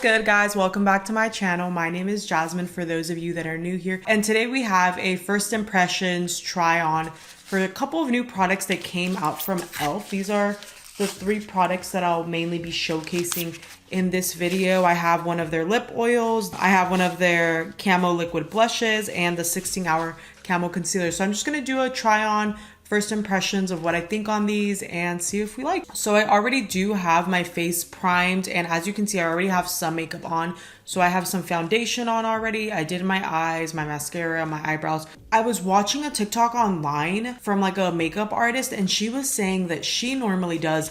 good, guys? Welcome back to my channel. My name is Jasmine for those of you that are new here, and today we have a first impressions try on for a couple of new products that came out from e.l.f. These are the 3 products that I'll mainly be showcasing in this video. I have one of their lip oils, I have one of their camo liquid blushes, and the 16-hour camo concealer. So I'm just gonna do a try on, first impressions of what I think on these and see if we like. So I already do have my face primed, and as you can see, I already have some makeup on. So I have some foundation on already. I did my eyes, my mascara, my eyebrows. I was watching a TikTok online from like a makeup artist, and she was saying that she normally does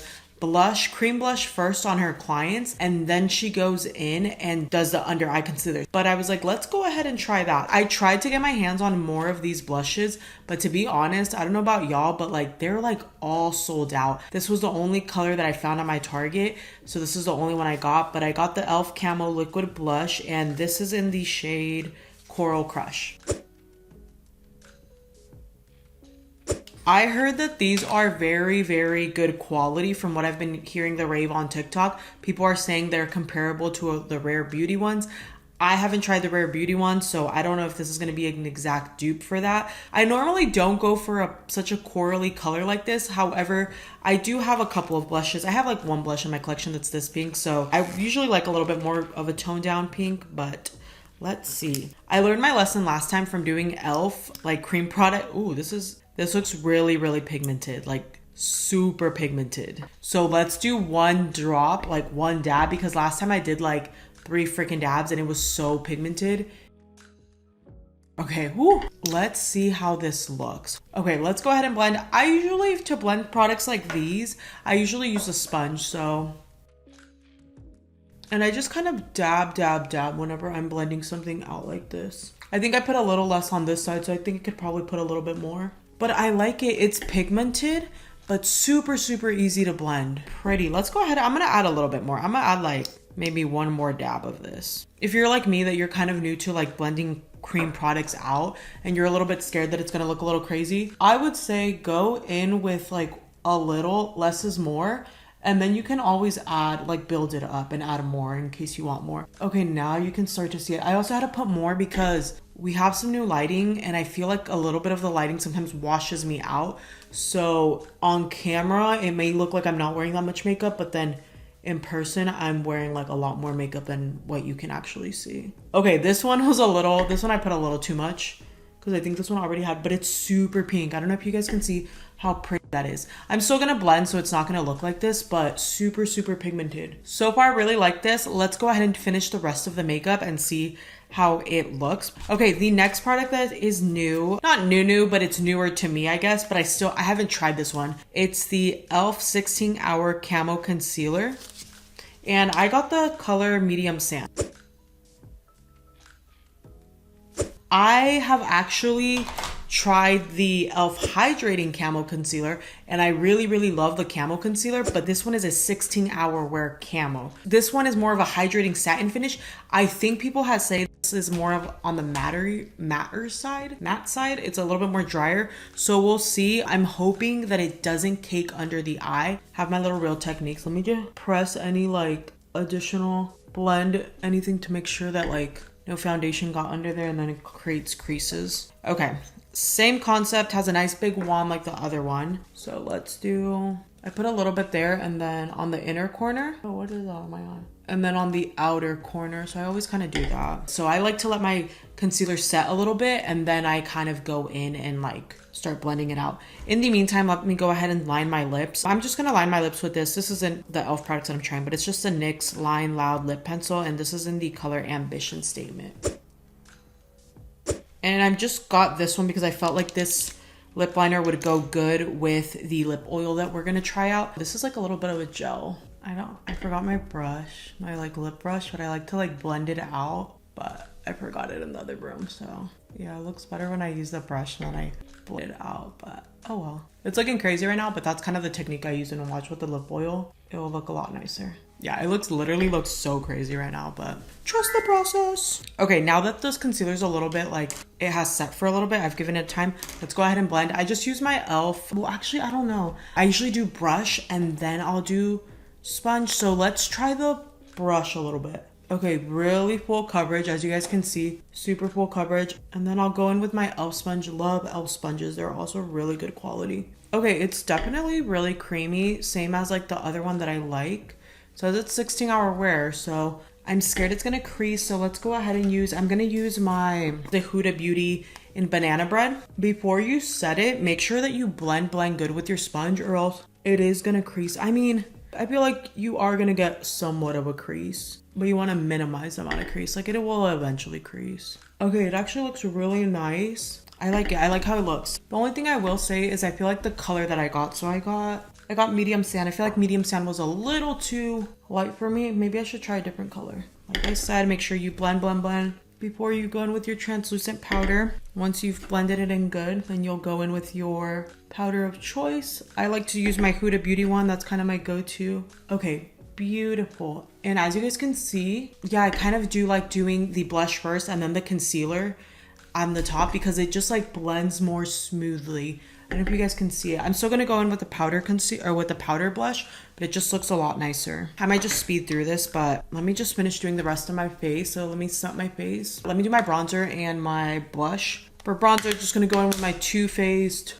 cream blush first on her clients, and then she goes in and does the under eye concealer. But I was like, let's go ahead and try that. I tried to get my hands on more of these blushes, but to be honest, I don't know about y'all, but like they're like all sold out. This was the only color that I found on my Target, so this is the only one I got. But I got the e.l.f. Camo Liquid Blush, and this is in the shade Coral Crush. I heard that these are very, very good quality from what I've been hearing the rave on TikTok. People are saying they're comparable to the Rare Beauty ones. I haven't tried the Rare Beauty ones, so I don't know if this is going to be an exact dupe for that. I normally don't go for such a corally color like this. However, I do have a couple of blushes. I have like one blush in my collection that's this pink, so I usually like a little bit more of a toned down pink, but let's see. I learned my lesson last time from doing e.l.f. like cream product. Ooh, this looks really, really pigmented, like super pigmented. So let's do one drop, like one dab, because last time I did like 3 freaking dabs and it was so pigmented. Okay, whoo. Let's see how this looks. Okay, let's go ahead and blend. I usually, to blend products like these, I usually use a sponge, so. And I just kind of dab whenever I'm blending something out like this. I think I put a little less on this side, so I think I could probably put a little bit more. But I like it. It's pigmented, but super, super easy to blend. Pretty. Let's go ahead. I'm going to add a little bit more. I'm going to add like maybe one more dab of this. If you're like me, that you're kind of new to like blending cream products out and you're a little bit scared that it's going to look a little crazy, I would say go in with like a little, less is more. And then you can always add, like build it up and add more in case you want more. Okay, now you can start to see it. I also had to put more because we have some new lighting, and I feel like a little bit of the lighting sometimes washes me out. So on camera, it may look like I'm not wearing that much makeup, but then in person, I'm wearing like a lot more makeup than what you can actually see. Okay, this one I put a little too much because I think this one already had, but it's super pink. I don't know if you guys can see how pretty that is. I'm still gonna blend, so it's not gonna look like this, but super, super pigmented. So far, I really like this. Let's go ahead and finish the rest of the makeup and see how it looks. Okay, the next product that is new, not new, but it's newer to me, I guess, but I haven't tried this one. It's the e.l.f. 16-hour Camo Concealer, and I got the color Medium Sand. I have actually tried the e.l.f. Hydrating Camo Concealer, and I really, really love the Camo Concealer, but this one is a 16-hour wear camo. This one is more of a hydrating satin finish. I think people have said this is more of on the matte side. It's a little bit more drier, so we'll see. I'm hoping that it doesn't cake under the eye. Have my little Real Techniques. Let me just press any like additional blend, anything to make sure that like no foundation got under there and then it creates creases. Okay, same concept, has a nice big wand like the other one. So let's do, I put a little bit there, and then on the inner corner, oh, what is that on my eye? And then on the outer corner. So I always kind of do that. So I like to let my concealer set a little bit, and then I kind of go in and like start blending it out. In the meantime, let me go ahead and line my lips. I'm just gonna line my lips with this. This isn't the e.l.f. products that I'm trying, but it's just a NYX Line Loud lip pencil, and this is in the color Ambition Statement. And I've just got this one because I felt like this lip liner would go good with the lip oil that we're gonna try out. This is like a little bit of a gel. I forgot my brush, my like lip brush, but I like to like blend it out, but I forgot it in the other room. So yeah, it looks better when I use the brush and then I blend it out, but oh well. It's looking crazy right now, but that's kind of the technique I use in a watch with the lip oil. It will look a lot nicer. Yeah, it literally looks so crazy right now, but trust the process. Okay, now that this concealer's a little bit like, it has set for a little bit, I've given it time. Let's go ahead and blend. I just use my e.l.f. Well, actually, I don't know. I usually do brush and then I'll do sponge. So let's try the brush a little bit. Okay, really full coverage, as you guys can see, super full coverage. And then I'll go in with my e.l.f. sponge. Love e.l.f. sponges. They're also really good quality. Okay, it's definitely really creamy, same as like the other one that I like. So it's 16-hour wear, so I'm scared it's gonna crease. So let's go ahead and I'm gonna use the Huda Beauty in Banana Bread. Before you set it, make sure that you blend good with your sponge, or else it is gonna crease. I mean, I feel like you are gonna get somewhat of a crease, but you wanna minimize the amount of crease. Like, it will eventually crease. Okay, it actually looks really nice. I like it. I like how it looks. The only thing I will say is I feel like the color that I got, so I got medium sand. I feel like medium sand was a little too light for me. Maybe I should try a different color. Like I said, make sure you blend before you go in with your translucent powder. Once you've blended it in good, then you'll go in with your powder of choice. I like to use my Huda Beauty one. That's kind of my go-to. Okay, beautiful. And as you guys can see, yeah, I kind of do like doing the blush first and then the concealer on the top, because it just like blends more smoothly. I don't know if you guys can see it. I'm still gonna go in with the powder concealer, or with the powder blush, but it just looks a lot nicer. I might just speed through this, but let me just finish doing the rest of my face. So let me set my face. Let me do my bronzer and my blush. For bronzer, just gonna go in with my Too Faced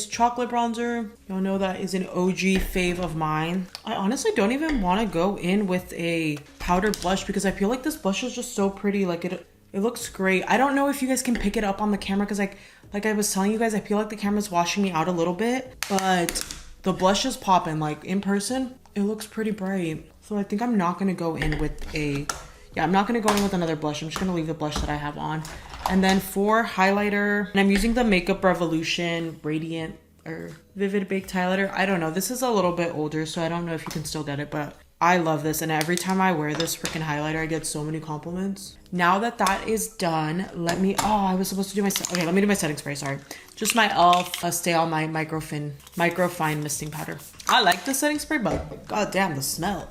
chocolate bronzer. Y'all know that is an OG fave of mine. I honestly don't even want to go in with a powder blush because I feel like this blush is just so pretty. Like it looks great. I don't know if you guys can pick it up on the camera, because like I was telling you guys, I feel like the camera's washing me out a little bit, but the blush is popping. Like in person, it looks pretty bright. So I think I'm not gonna go in with I'm not gonna go in with another blush. I'm just gonna leave the blush that I have on. And then for highlighter, and I'm using the Makeup Revolution Radiant or Vivid Baked Highlighter. I don't know. This is a little bit older, so I don't know if you can still get it, but I love this, and every time I wear this freaking highlighter, I get so many compliments. Now that is done, let me do my setting spray, sorry. Just my e.l.f. Stay On My Microfine Misting Powder. I like the setting spray, but goddamn, the smell.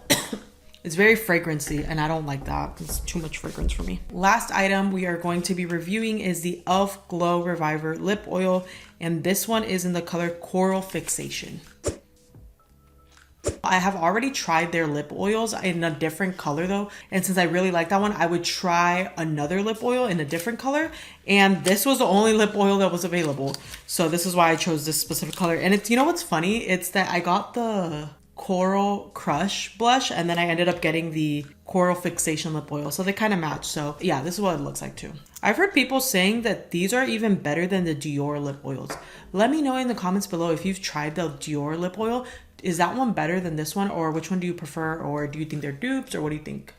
It's very fragrancy, and I don't like that. It's too much fragrance for me. Last item we are going to be reviewing is the e.l.f. Glow Reviver Lip Oil, and this one is in the color Coral Fixation. I have already tried their lip oils in a different color though, and since I really like that one, I would try another lip oil in a different color, and this was the only lip oil that was available, so this is why I chose this specific color. And it's, you know what's funny, it's that I got the Coral Crush blush, and then I ended up getting the Coral Fixation lip oil, so they kind of match. So yeah, this is what it looks like too. I've heard people saying that these are even better than the Dior lip oils. Let me know in the comments below if you've tried the Dior lip oil. Is that one better than this one, or which one do you prefer, or do you think they're dupes, or what do you think?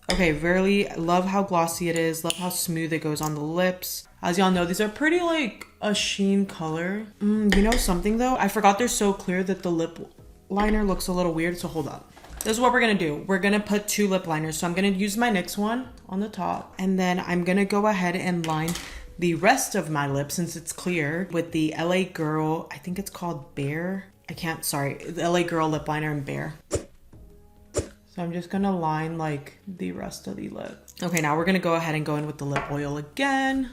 Okay, really love how glossy it is. Love how smooth it goes on the lips. As y'all know, these are pretty like a sheen color. You know something though? I forgot they're so clear that the lip liner looks a little weird, so hold up. This is what we're gonna do. We're gonna put 2 lip liners. So I'm gonna use my NYX one on the top, and then I'm gonna go ahead and line the rest of my lip, since it's clear, with the LA Girl, I think it's called Bear. The LA Girl lip liner in Bear. So I'm just gonna line like the rest of the lip. Okay, now we're gonna go ahead and go in with the lip oil again.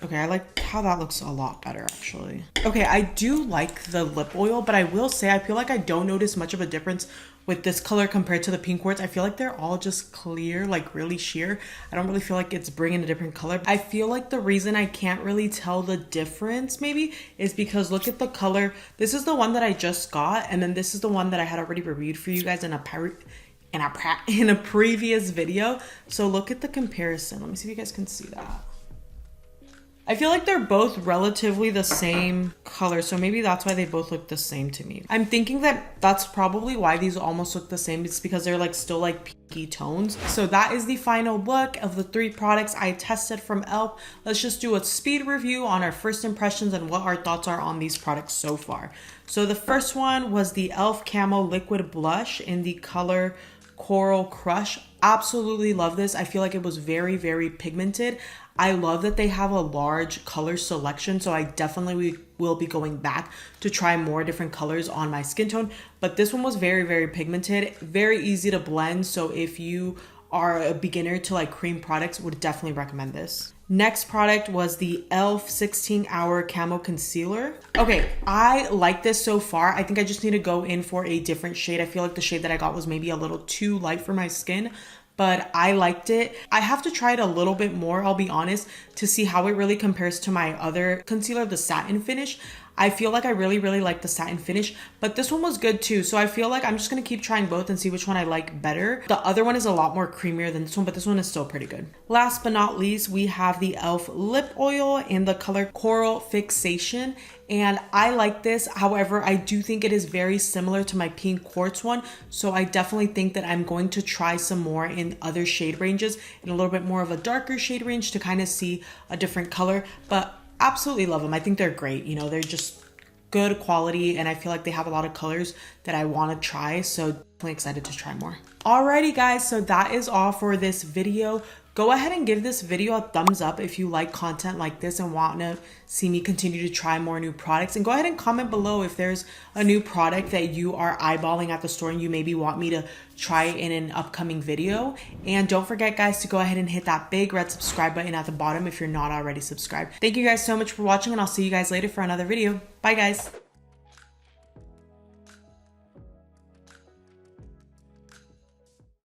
Okay, I like how that looks a lot better actually. Okay, I do like the lip oil, but I will say I feel like I don't notice much of a difference with this color compared to the pink quartz. I feel like they're all just clear, like really sheer. I don't really feel like it's bringing a different color. I feel like the reason I can't really tell the difference maybe is because look at the color. This is the one that I just got, and then this is the one that I had already reviewed for you guys in a previous video. So look at the comparison. Let me see if you guys can see that. I feel like they're both relatively the same color, so maybe that's why they both look the same to me. I'm thinking that that's probably why these almost look the same. It's because they're like still like pinky tones. So that is the final look of the 3 products I tested from e.l.f. Let's just do a speed review on our first impressions and what our thoughts are on these products so far. So the first one was the e.l.f. Camo Liquid Blush in the color Coral Crush. Absolutely love this. I feel like it was very, very pigmented. I love that they have a large color selection, so I definitely will be going back to try more different colors on my skin tone. But this one was very, very pigmented, very easy to blend. So if you are a beginner to like cream products, would definitely recommend this. Next product was the e.l.f. 16-hour Camo Concealer. Okay, I like this so far. I think I just need to go in for a different shade. I feel like the shade that I got was maybe a little too light for my skin, but I liked it. I have to try it a little bit more, I'll be honest, to see how it really compares to my other concealer, the satin finish. I feel like I really like the satin finish, but this one was good too. So I feel like I'm just gonna keep trying both and see which one I like better. The other one is a lot more creamier than this one, but this one is still pretty good. Last but not least, we have the e.l.f. lip oil in the color Coral Fixation. And I like this. However, I do think it is very similar to my pink quartz one. So I definitely think that I'm going to try some more in other shade ranges, in a little bit more of a darker shade range to kind of see a different color. But absolutely love them. I think they're great. You know, they're just good quality, and I feel like they have a lot of colors that I want to try. So definitely excited to try more. Alrighty guys, so that is all for this video. Go ahead and give this video a thumbs up if you like content like this and want to see me continue to try more new products. And go ahead and comment below if there's a new product that you are eyeballing at the store and you maybe want me to try in an upcoming video. And don't forget guys to go ahead and hit that big red subscribe button at the bottom if you're not already subscribed. Thank you guys so much for watching, and I'll see you guys later for another video. Bye guys.